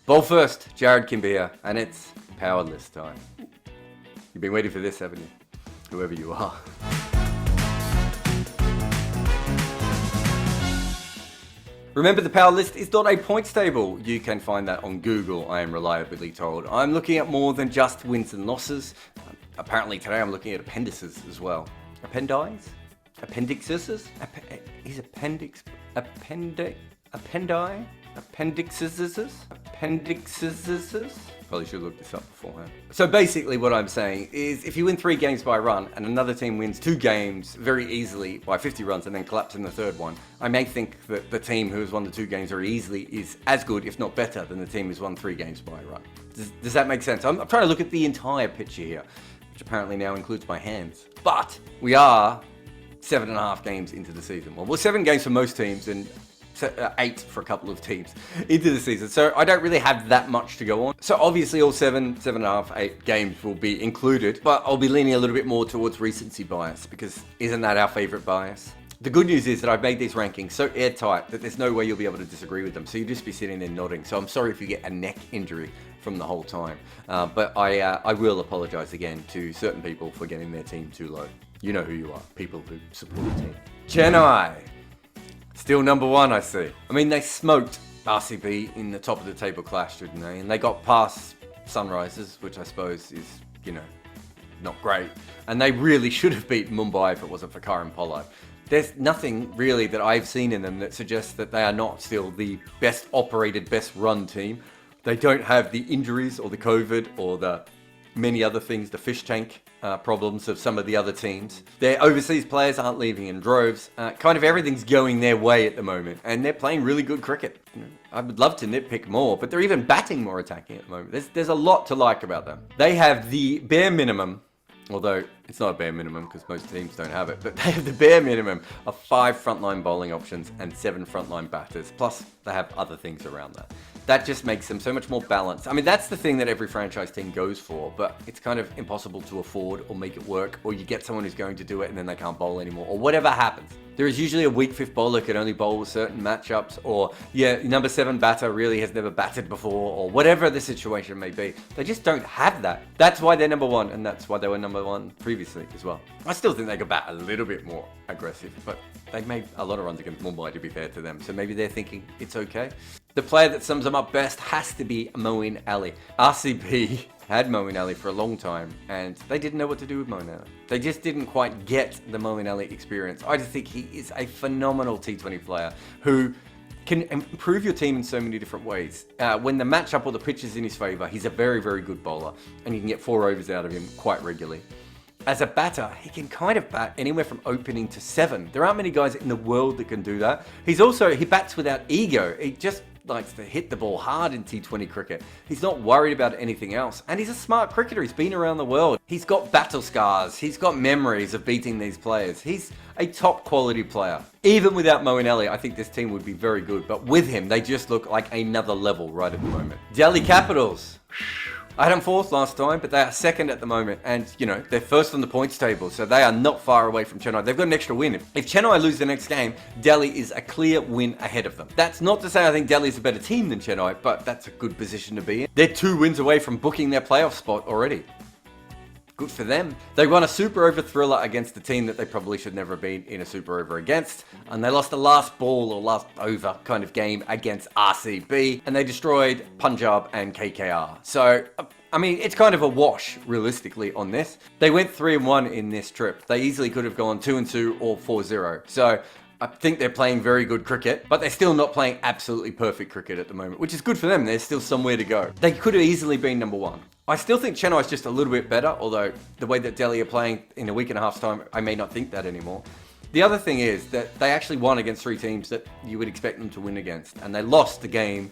Ball first, Jarrod, Kimber here, and it's power list time. You've been waiting for this, haven't you? Whoever you are. Remember, the power list is not a points table. You can find that on Google, I am reliably told. I'm looking at more than just wins and losses. Apparently today I'm looking at appendices as well. Appendix? Appendixes? Is appendix... Appendix... Appendi? Appendixes? Appendixes? Probably should look this up beforehand. So basically what I'm saying is if you win 3 games by a run and another team wins 2 games very easily by 50 runs and then collapse in the third one, I may think that the team who has won the 2 games very easily is as good, if not better, than the team who's won 3 games by a run. Does that make sense? I'm trying to look at the entire picture here, which apparently now includes my hands. But we are 7.5 games into the season. Well, 7 games for most teams and 8 for a couple of teams into the season. So I don't really have that much to go on. So obviously all 7.5, 8 games will be included, but I'll be leaning a little bit more towards recency bias because isn't that our favorite bias? The good news is that I've made these rankings so airtight that there's no way you'll be able to disagree with them. So you'll just be sitting there nodding. So I'm sorry if you get a neck injury from the whole time. But I will apologize again to certain people for getting their team too low. You know who you are, people who support the team. CHENNAI. Still number 1, I see. I mean, they smoked RCB in the top of the table clash, didn't they? And they got past Sunrisers, which I suppose is, you know, not great. And they really should have beaten Mumbai if it wasn't for Karen Pollard. There's nothing really that I've seen in them that suggests that they are not still the best operated, best run team. They don't have the injuries or the COVID or the many other things, the fish tank problems of some of the other teams. Their overseas players aren't leaving in droves. Kind of everything's going their way at the moment, and they're playing really good cricket. You know, I would love to nitpick more, but they're even batting more attacking at the moment. There's a lot to like about them. They have the bare minimum, although it's not a bare minimum because most teams don't have it, but they have the bare minimum of 5 frontline bowling options and 7 frontline batters, plus they have other things around that. That just makes them so much more balanced. I mean, that's the thing that every franchise team goes for, but it's kind of impossible to afford or make it work, or you get someone who's going to do it and then they can't bowl anymore, or whatever happens. There is usually a weak 5th bowler can only bowl with certain matchups, or number 7 batter really has never batted before, or whatever the situation may be. They just don't have that. That's why they're number 1, and that's why they were number 1 previously as well. I still think they could bat a little bit more aggressive, but they made a lot of runs against Mumbai, to be fair to them, so maybe they're thinking it's okay. The player that sums them up best has to be Moeen Ali. RCB had Moeen Ali for a long time, and they didn't know what to do with Moeen Ali. They just didn't quite get the Moeen Ali experience. I just think he is a phenomenal T20 player who can improve your team in so many different ways. When the matchup or the pitch is in his favour, he's a very, very good bowler, and you can get 4 overs out of him quite regularly. As a batter, he can kind of bat anywhere from opening to 7. There aren't many guys in the world that can do that. He bats without ego. He just likes to hit the ball hard in T20 cricket. He's not worried about anything else. And he's a smart cricketer. He's been around the world. He's got battle scars. He's got memories of beating these players. He's a top quality player. Even without Moeen Ali, I think this team would be very good. But with him, they just look like another level right at the moment. Delhi Capitals. I had them 4th last time, but they are 2nd at the moment. And, you know, they're 1st on the points table, so they are not far away from Chennai. They've got an extra win. If Chennai lose the next game, Delhi is a clear win ahead of them. That's not to say I think Delhi is a better team than Chennai, but that's a good position to be in. They're 2 wins away from booking their playoff spot already. Good for them. They won a super over thriller against a team that they probably should never have been in a super over against. And they lost the last ball or last over kind of game against RCB. And they destroyed Punjab and KKR. So, I mean, it's kind of a wash, realistically, on this. They went 3-1 in this trip. They easily could have gone 2-2 or 4-0. So, I think they're playing very good cricket, but they're still not playing absolutely perfect cricket at the moment, which is good for them. There's still somewhere to go. They could have easily been number 1. I still think Chennai is just a little bit better, although the way that Delhi are playing in a week and a half's time, I may not think that anymore. The other thing is that they actually won against 3 teams that you would expect them to win against, and they lost the game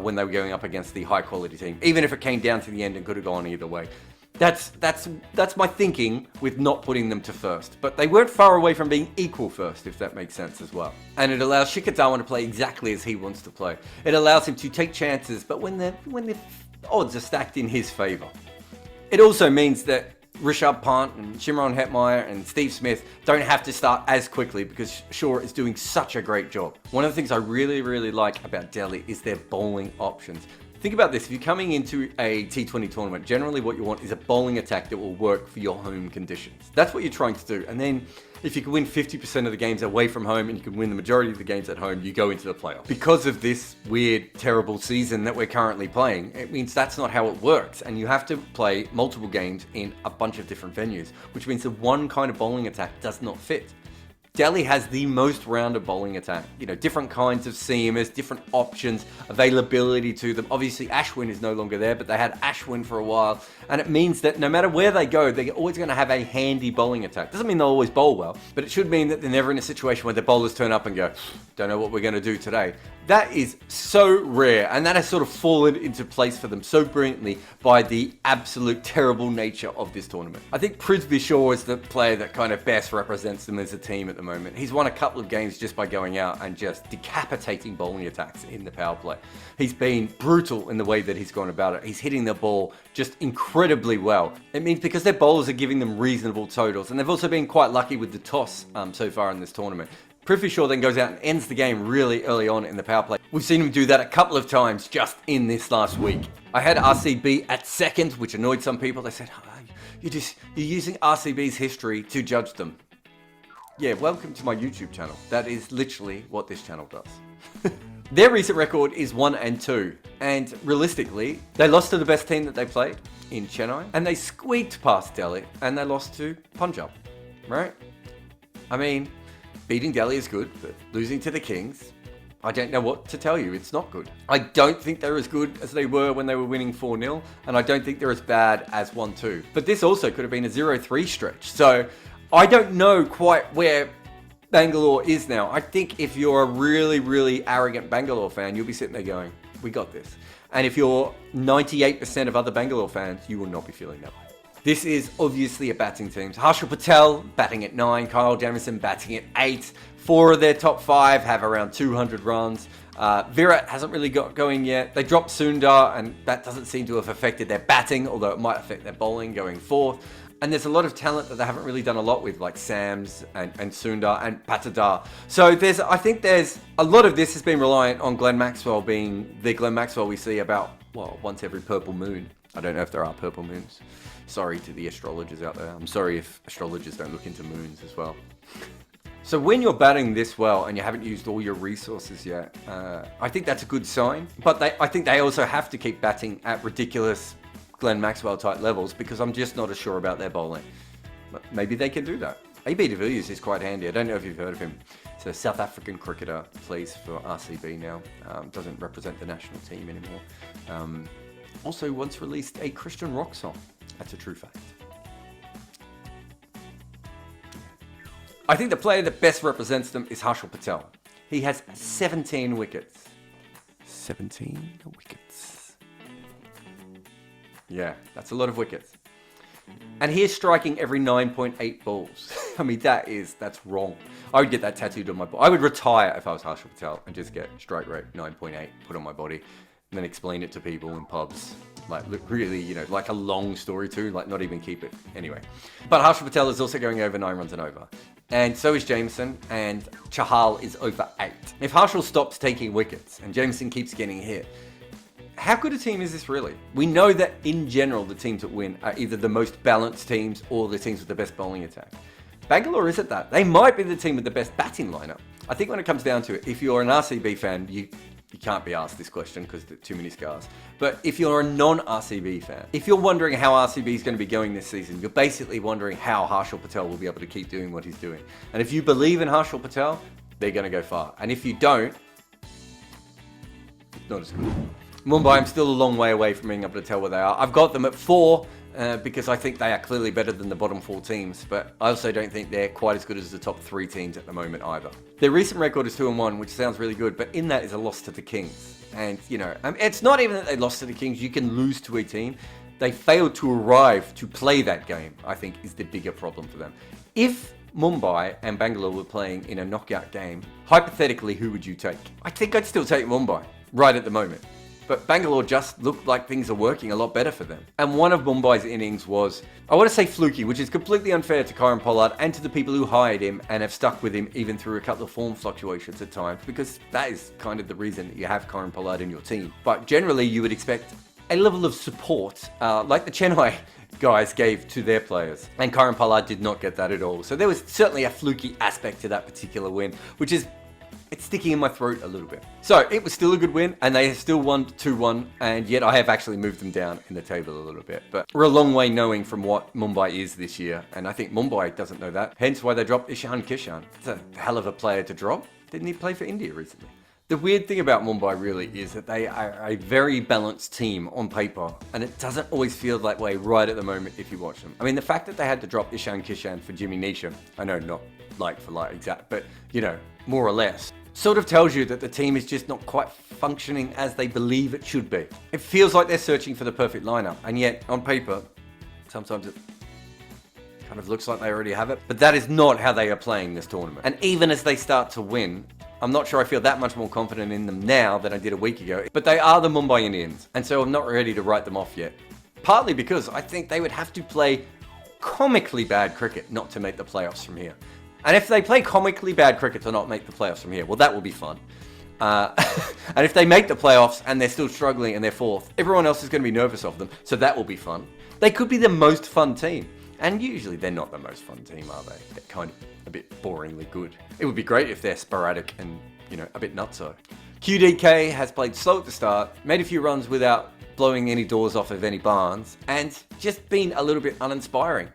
when they were going up against the high quality team, even if it came down to the end and could have gone either way. That's my thinking with not putting them to 1st. But they weren't far away from being equal 1st, if that makes sense as well. And it allows Shikhar Dhawan to play exactly as he wants to play. It allows him to take chances, but when the odds are stacked in his favour. It also means that Rishabh Pant and Shimron Hetmeyer and Steve Smith don't have to start as quickly because Shaw is doing such a great job. One of the things I really, really like about Delhi is their bowling options. Think about this, if you're coming into a T20 tournament, generally what you want is a bowling attack that will work for your home conditions. That's what you're trying to do. And then if you can win 50% of the games away from home and you can win the majority of the games at home, you go into the playoffs. Because of this weird, terrible season that we're currently playing, it means that's not how it works. And you have to play multiple games in a bunch of different venues, which means that one kind of bowling attack does not fit. Delhi has the most rounded bowling attack. You know, different kinds of seamers, different options, availability to them. Obviously, Ashwin is no longer there, but they had Ashwin for a while. And it means that no matter where they go, they're always going to have a handy bowling attack. Doesn't mean they'll always bowl well, but it should mean that they're never in a situation where the bowlers turn up and go, don't know what we're going to do today. That is so rare, and that has sort of fallen into place for them so brilliantly by the absolute terrible nature of this tournament. I think Prithvi Shaw is the player that kind of best represents them as a team at the moment. He's won a couple of games just by going out and just decapitating bowling attacks in the power play. He's been brutal in the way that he's gone about it. He's hitting the ball just incredibly well. It means because their bowlers are giving them reasonable totals, and they've also been quite lucky with the toss so far in this tournament. Prithvi Shaw then goes out and ends the game really early on in the power play. We've seen him do that a couple of times just in this last week. I had RCB at second, which annoyed some people. They said, oh, you're using RCB's history to judge them. Yeah, welcome to my YouTube channel. That is literally what this channel does. Their recent record is 1-2, and realistically, they lost to the best team that they played in Chennai, and they squeaked past Delhi, and they lost to Punjab, right? I mean, beating Delhi is good, but losing to the Kings, I don't know what to tell you. It's not good. I don't think they're as good as they were when they were winning 4-0, and I don't think they're as bad as 1-2. But this also could have been a 0-3 stretch, so I don't know quite where Bangalore is now. I think if you're a really, really arrogant Bangalore fan, you'll be sitting there going, we got this. And if you're 98% of other Bangalore fans, you will not be feeling that way. This is obviously a batting team. Harshal Patel batting at 9, Kyle Jamieson batting at 8. 4 of their top 5 have around 200 runs. Virat hasn't really got going yet. They dropped Sundar, and that doesn't seem to have affected their batting, although it might affect their bowling going forth. And there's a lot of talent that they haven't really done a lot with, like Sams and Sundar and Patadar. So I think there's a lot of this has been reliant on Glenn Maxwell being the Glenn Maxwell we see about, well, once every purple moon. I don't know if there are purple moons. Sorry to the astrologers out there. I'm sorry if astrologers don't look into moons as well. So when you're batting this well and you haven't used all your resources yet, I think that's a good sign. But I think they also have to keep batting at ridiculous Glenn Maxwell type levels, because I'm just not as sure about their bowling. But maybe they can do that. AB de Villiers is quite handy. I don't know if you've heard of him. He's a South African cricketer, plays for RCB now. Doesn't represent the national team anymore. Also once released a Christian rock song. That's a true fact. I think the player that best represents them is Harshal Patel. He has 17 wickets. 17 wickets. Yeah, that's a lot of wickets. And he is striking every 9.8 balls. I mean, that's wrong. I would get that tattooed on my body. I would retire if I was Harshal Patel and just get strike rate 9.8 put on my body and then explain it to people in pubs. Like, really, like a long story too, like not even keep it. Anyway. But Harshal Patel is also going over 9 runs and over. And so is Jameson, and Chahal is over 8. If Harshal stops taking wickets and Jameson keeps getting hit, how good a team is this really? We know that in general, the teams that win are either the most balanced teams or the teams with the best bowling attack. Bangalore isn't that. They might be the team with the best batting lineup. I think when it comes down to it, if you're an RCB fan, you can't be asked this question because there are too many scars. But if you're a non-RCB fan, if you're wondering how RCB is going to be going this season, you're basically wondering how Harshal Patel will be able to keep doing what he's doing. And if you believe in Harshal Patel, they're going to go far. And if you don't, it's not as good. Mumbai, I'm still a long way away from being able to tell where they are. I've got them at 4 because I think they are clearly better than the bottom 4 teams, but I also don't think they're quite as good as the top 3 teams at the moment either. Their recent record is 2-1, which sounds really good, but in that is a loss to the Kings. And, it's not even that they lost to the Kings. You can lose to a team. They failed to arrive to play that game, I think, is the bigger problem for them. If Mumbai and Bangalore were playing in a knockout game, hypothetically, who would you take? I think I'd still take Mumbai right at the moment. but Bangalore just looked like things are working a lot better for them. And one of Mumbai's innings was, I want to say fluky, which is completely unfair to Kieron Pollard and to the people who hired him and have stuck with him even through a couple of form fluctuations at times, because that is kind of the reason that you have Kieron Pollard in your team. But generally, you would expect a level of support like the Chennai guys gave to their players. And Kieron Pollard did not get that at all. So there was certainly a fluky aspect to that particular win, which is, it's sticking in my throat a little bit. So it was still a good win, and they still won 2-1, and yet I have actually moved them down in the table a little bit. But we're a long way knowing from what Mumbai is this year, and I think Mumbai doesn't know that. Hence why they dropped Ishan Kishan. It's a hell of a player to drop. Didn't he play for India recently? The weird thing about Mumbai really is that they are a very balanced team on paper, and it doesn't always feel that way right at the moment if you watch them. I mean, the fact that they had to drop Ishan Kishan for Jimmy Neesham, I know not like for like exact, but you know, more or less, sort of tells you that the team is just not quite functioning as they believe it should be. It feels like they're searching for the perfect lineup, and yet on paper, sometimes it kind of looks like they already have it, but that is not how they are playing this tournament. And even as they start to win, I'm not sure I feel that much more confident in them now than I did a week ago, but they are the Mumbai Indians, and so I'm not ready to write them off yet. Partly because I think they would have to play comically bad cricket not to make the playoffs from here. And if they play comically bad cricket to not make the playoffs from here, well, that will be fun. And if they make the playoffs and they're still struggling and they're fourth, everyone else is going to be nervous of them, so that will be fun. They could be the most fun team. And usually they're not the most fun team, are they? They're kind of a bit boringly good. It would be great if they're sporadic and, you know, a bit nutso. QDK has played slow at the start, made a few runs without blowing any doors off of any barns, and just been a little bit uninspiring.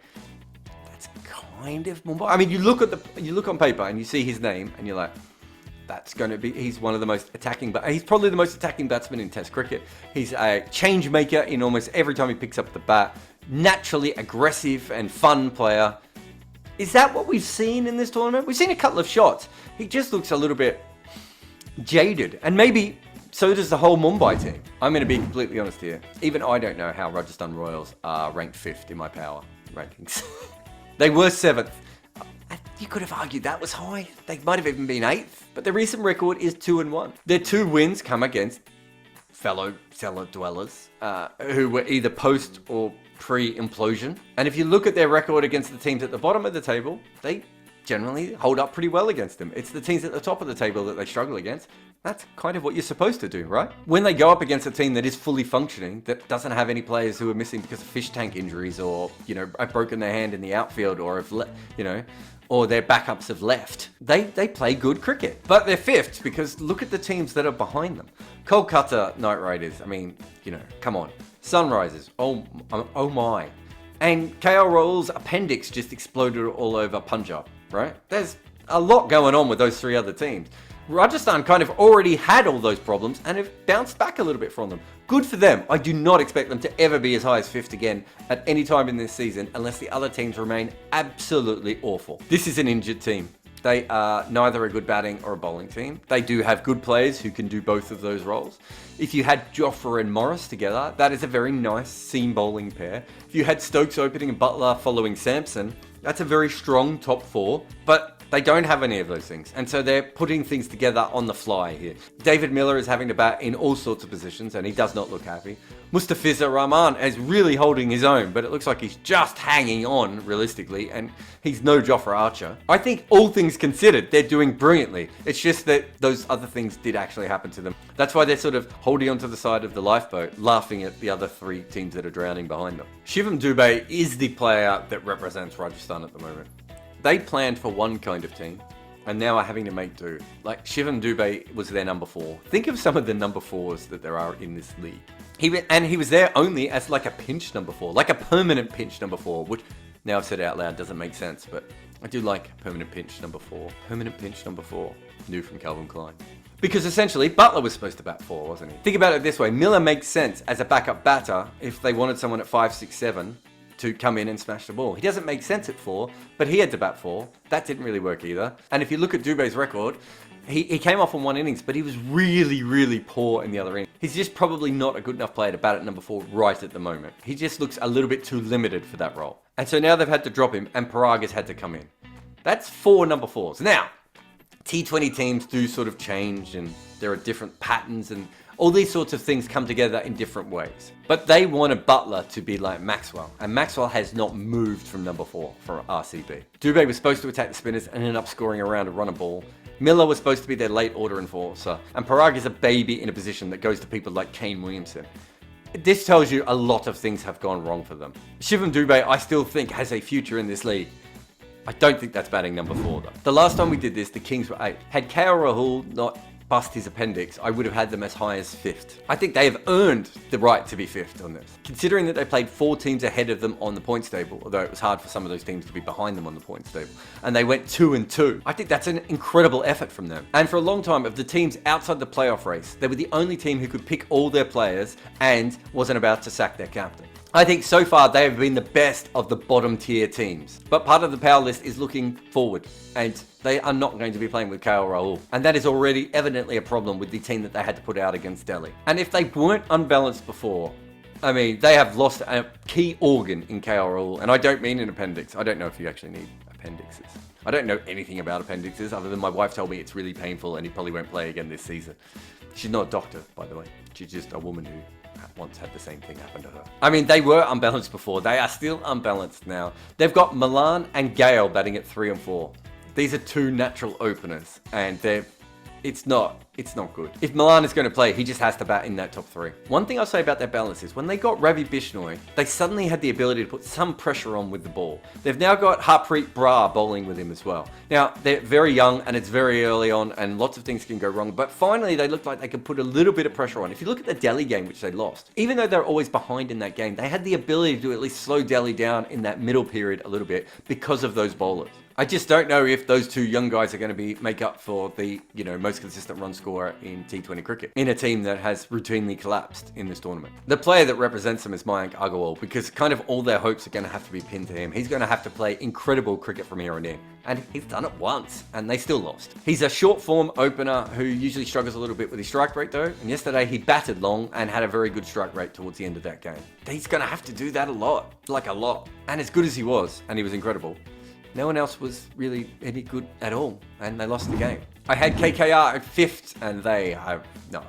That's kind of Mumbai. I mean, you look on paper and you see his name and you're like, that's going to be, he's one of the most attacking, but he's probably the most attacking batsman in Test cricket. He's a change maker in almost every time he picks up the bat. Naturally aggressive and fun player. Is that what we've seen in this tournament? We've seen a couple of shots. He just looks a little bit jaded, and maybe so does the whole Mumbai team. I'm going to be completely honest here. Even I don't know how Rajasthan Royals are ranked 5th in my power rankings. They were 7th. You could have argued that was high. They might have even been 8th, but the recent record is 2-1. Their 2 wins come against fellow cellar dwellers who were either post or pre-implosion. And if you look at their record against the teams at the bottom of the table, they generally hold up pretty well against them. It's the teams at the top of the table that they struggle against. That's kind of what you're supposed to do, right? When they go up against a team that is fully functioning, that doesn't have any players who are missing because of fish tank injuries, or, you know, have broken their hand in the outfield, or have, or their backups have left, they play good cricket. But they're 5th because look at the teams that are behind them. Kolkata Knight Riders, I mean, you know, come on. Sunrisers, oh my. And KL Royal's appendix just exploded all over Punjab, right? There's a lot going on with those 3 other teams. Rajasthan kind of already had all those problems and have bounced back a little bit from them. Good for them. I do not expect them to ever be as high as 5th again at any time in this season unless the other teams remain absolutely awful. This is an injured team. They are neither a good batting or a bowling team. They do have good players who can do both of those roles. If you had Jofra and Morris together, that is a very nice seam bowling pair. If you had Stokes opening and Butler following Sampson, that's a very strong top 4. But they don't have any of those things, and so they're putting things together on the fly here. David Miller is having to bat in all sorts of positions, and he does not look happy. Mustafizur Rahman is really holding his own, but it looks like he's just hanging on, realistically, and he's no Jofra Archer. I think all things considered, they're doing brilliantly. It's just that those other things did actually happen to them. That's why they're sort of holding onto the side of the lifeboat, laughing at the other 3 teams that are drowning behind them. Shivam Dubey is the player that represents Rajasthan at the moment. They planned for one kind of team, and now are having to make do. Like, Shivam Dubey was their number 4. Think of some of the number 4s that there are in this league. He was there only as like a pinch number 4, like a permanent pinch number 4, which, now I've said it out loud, doesn't make sense, but I do like permanent pinch number 4. Permanent pinch number 4, new from Calvin Klein. Because essentially, Butler was supposed to bat 4, wasn't he? Think about it this way, Miller makes sense as a backup batter if they wanted someone at 5, 6, 7, to come in and smash the ball. He doesn't make sense at 4, but he had to bat 4. That didn't really work either. And if you look at Dubey's record, he came off on 1 innings, but he was really, really poor in the other innings. He's just probably not a good enough player to bat at number 4 right at the moment. He just looks a little bit too limited for that role. And so now they've had to drop him, and Parag has had to come in. That's 4 number 4s. Now, T20 teams do sort of change, and there are different patterns, and All these sorts of things come together in different ways. But they wanted Butler to be like Maxwell, and Maxwell has not moved from number 4 for RCB. Dubé was supposed to attack the spinners and ended up scoring around a run a ball. Miller was supposed to be their late order enforcer, and Parag is a baby in a position that goes to people like Kane Williamson. This tells you a lot of things have gone wrong for them. Shivam Dubé, I still think, has a future in this league. I don't think that's batting number 4 though. The last time we did this, the Kings were 8. Had KL Rahul not bust his appendix, I would have had them as high as 5th. I think they have earned the right to be 5th on this. Considering that they played 4 teams ahead of them on the points table, although it was hard for some of those teams to be behind them on the points table, and they went 2-2. I think that's an incredible effort from them. And for a long time, of the teams outside the playoff race, they were the only team who could pick all their players and wasn't about to sack their captain. I think so far they have been the best of the bottom tier teams. But part of the power list is looking forward, and they are not going to be playing with KL Rahul. And that is already evidently a problem with the team that they had to put out against Delhi. And if they weren't unbalanced before, I mean, they have lost a key organ in KL Rahul, and I don't mean an appendix. I don't know if you actually need appendixes. I don't know anything about appendixes other than my wife told me it's really painful and he probably won't play again this season. She's not a doctor, by the way. She's just a woman who once had the same thing happen to her. I mean, they were unbalanced before. They are still unbalanced now. They've got Milan and Gale batting at 3 and 4. These are 2 natural openers, and it's not good. If Milan is going to play, he just has to bat in that top 3. One thing I'll say about their balance is when they got Ravi Bishnoi, they suddenly had the ability to put some pressure on with the ball. They've now got Harpreet Brar bowling with him as well. Now, they're very young and it's very early on and lots of things can go wrong, but finally they looked like they could put a little bit of pressure on. If you look at the Delhi game, which they lost, even though they're always behind in that game, they had the ability to at least slow Delhi down in that middle period a little bit because of those bowlers. I just don't know if those 2 young guys are going to make up for the, most consistent run scorer in T20 cricket in a team that has routinely collapsed in this tournament. The player that represents them is Mayank Agarwal, because kind of all their hopes are going to have to be pinned to him. He's going to have to play incredible cricket from here on in. And he's done it once, and they still lost. He's a short-form opener who usually struggles a little bit with his strike rate, though. And yesterday, he batted long and had a very good strike rate towards the end of that game. He's going to have to do that a lot. And as good as he was, and he was incredible, no one else was really any good at all, and they lost the game. I had KKR at 5th, and they have no,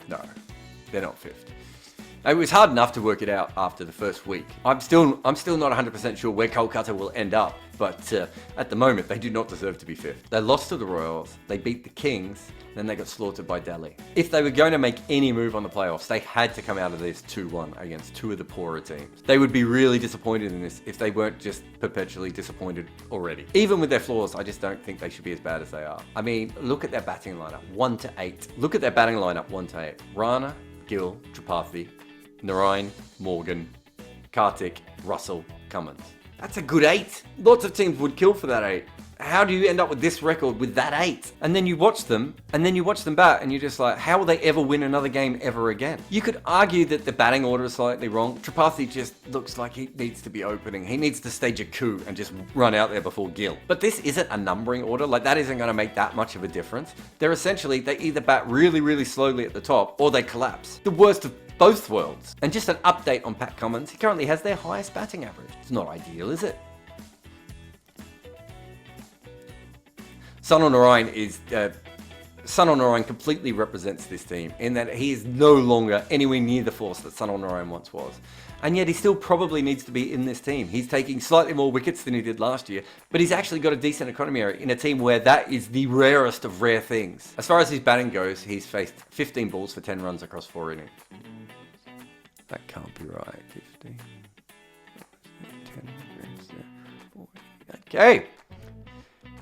they're not 5th. It was hard enough to work it out after the first week. I'm still not 100% sure where Kolkata will end up, but at the moment they do not deserve to be 5th. They lost to the Royals, they beat the Kings, then they got slaughtered by Delhi. If they were going to make any move on the playoffs, they had to come out of this 2-1 against 2 of the poorer teams. They would be really disappointed in this if they weren't just perpetually disappointed already. Even with their flaws, I just don't think they should be as bad as they are. I mean, look at their batting lineup, 1 to 8. Look at their batting lineup, 1 to 8. Rana, Gill, Tripathi, Narain, Morgan, Karthik, Russell, Cummins. That's a good 8. Lots of teams would kill for that 8. How do you end up with this record with that 8? And then you watch them bat, and you're just like, how will they ever win another game ever again? You could argue that the batting order is slightly wrong. Tripathi just looks like he needs to be opening. He needs to stage a coup and just run out there before Gill. But this isn't a numbering order. Like, that isn't going to make that much of a difference. They either bat really, really slowly at the top, or they collapse. The worst of both worlds. And just an update on Pat Cummins, he currently has their highest batting average. It's not ideal, is it? Sunil Narain completely represents this team in that he is no longer anywhere near the force that Sunil Narain once was. And yet he still probably needs to be in this team. He's taking slightly more wickets than he did last year, but he's actually got a decent economy area in a team where that is the rarest of rare things. As far as his batting goes, he's faced 15 balls for 10 runs across 4 innings. That can't be right. 15. 10. Okay.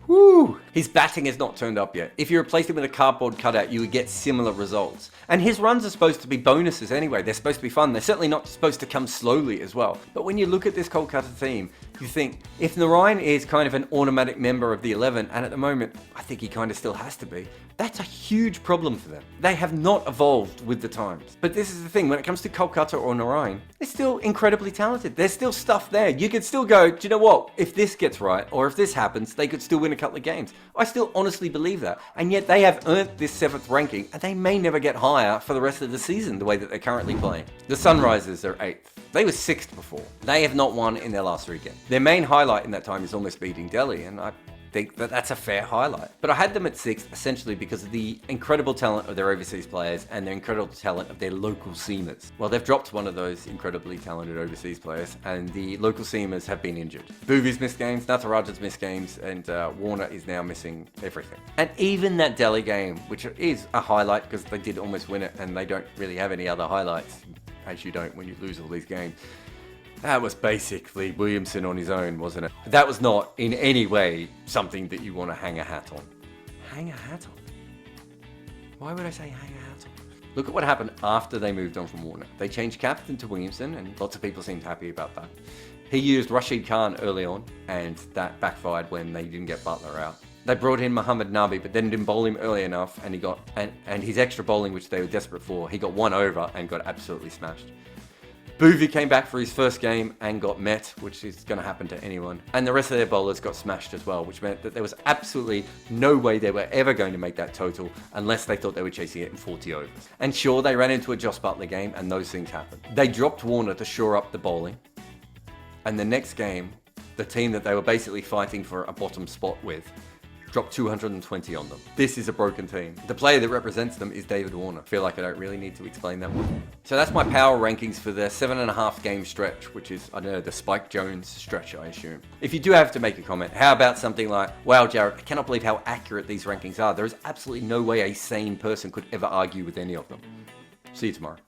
Woo! His batting has not turned up yet. If you replaced him with a cardboard cutout, you would get similar results. And his runs are supposed to be bonuses anyway. They're supposed to be fun. They're certainly not supposed to come slowly as well. But when you look at this Kolkata team, you think, if Narain is kind of an automatic member of the 11, and at the moment, I think he kind of still has to be, that's a huge problem for them. They have not evolved with the times. But this is the thing, when it comes to Kolkata or Narain, they're still incredibly talented. There's still stuff there. You could still go, do you know what? If this gets right, or if this happens, they could still win a couple of games. I still honestly believe that. And yet they have earned this 7th ranking, and they may never get higher for the rest of the season, the way that they're currently playing. The Sunrisers are 8th. They were 6th before. They have not won in their last 3 games. Their main highlight in that time is almost beating Delhi, and I think that that's a fair highlight. But I had them at 6 essentially because of the incredible talent of their overseas players and the incredible talent of their local seamers. Well, they've dropped one of those incredibly talented overseas players, and the local seamers have been injured. Bhuvi's missed games, Natarajan's missed games, and Warner is now missing everything. And even that Delhi game, which is a highlight because they did almost win it, and they don't really have any other highlights, as you don't when you lose all these games. That was basically Williamson on his own, wasn't it? That was not in any way something that you want to hang a hat on. Hang a hat on? Why would I say hang a hat on? Look at what happened after they moved on from Warner. They changed captain to Williamson, and lots of people seemed happy about that. He used Rashid Khan early on, and that backfired when they didn't get Butler out. They brought in Mohammad Nabi, but then didn't bowl him early enough, and he got and his extra bowling, which they were desperate for, he got one over and got absolutely smashed. Bhuvi came back for his first game and got met, which is going to happen to anyone. And the rest of their bowlers got smashed as well, which meant that there was absolutely no way they were ever going to make that total unless they thought they were chasing it in 40 overs. And sure, they ran into a Joss Butler game and those things happened. They dropped Warner to shore up the bowling. And the next game, the team that they were basically fighting for a bottom spot with dropped 220 on them. This is a broken team. The player that represents them is David Warner. I feel like I don't really need to explain that one. So that's my power rankings for the 7.5 game stretch, which is, I don't know, the Spike Jones stretch, I assume. If you do have to make a comment, how about something like, wow, Jarrod, I cannot believe how accurate these rankings are. There is absolutely no way a sane person could ever argue with any of them. See you tomorrow.